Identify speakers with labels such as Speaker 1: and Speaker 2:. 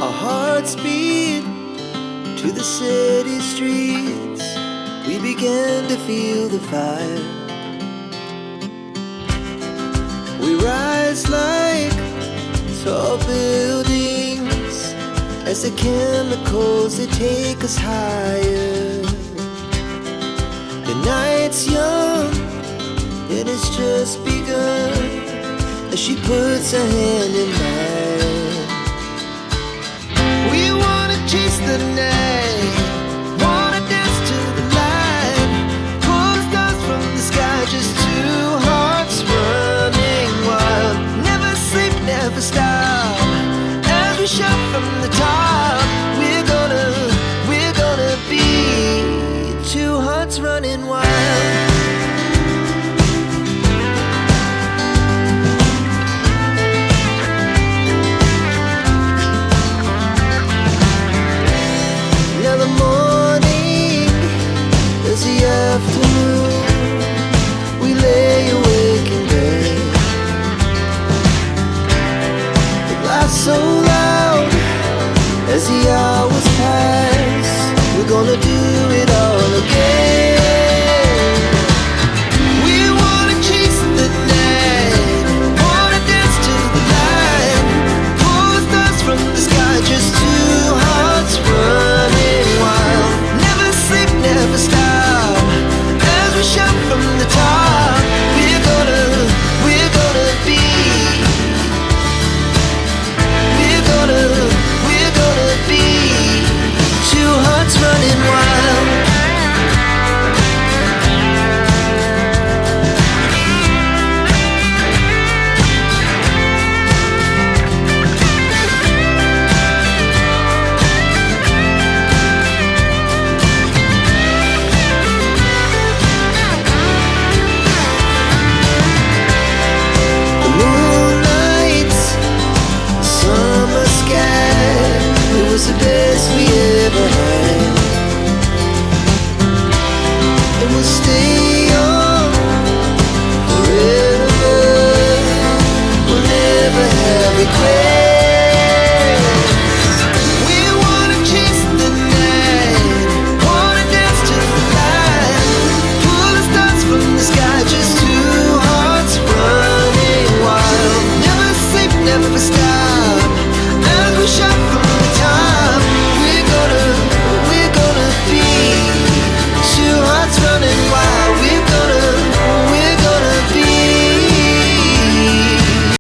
Speaker 1: Our hearts beat to the city streets. We began to feel the fire. We rise like tall buildings as the chemicals, they take us higher. The night's young and it's just begun as she puts her hand in mine. We wanna chase the night, wanna dance to the light, pull the stars from the sky, just two hearts running wild. Never sleep, never stop, as we shout from the top. We're gonna be two hearts running wild. Now the morning is the afternoon. We lay awake in bed. It laughs so loud as the hours pass. We're gonna do it all again. We wanna chase the night, wanna dance to the light, pull the stars from the sky, just two hearts running wild. Never sleep, never stop, as we shout from the top. We're gonna be, we're gonna be two hearts running wild. The moonlight, summer sky, it was the best we ever had. And we'll stay young forever. We'll never have regrets. We wanna chase the night, wanna dance to the light, pull the stars from the sky, just two hearts running wild. Never sleep, never stop,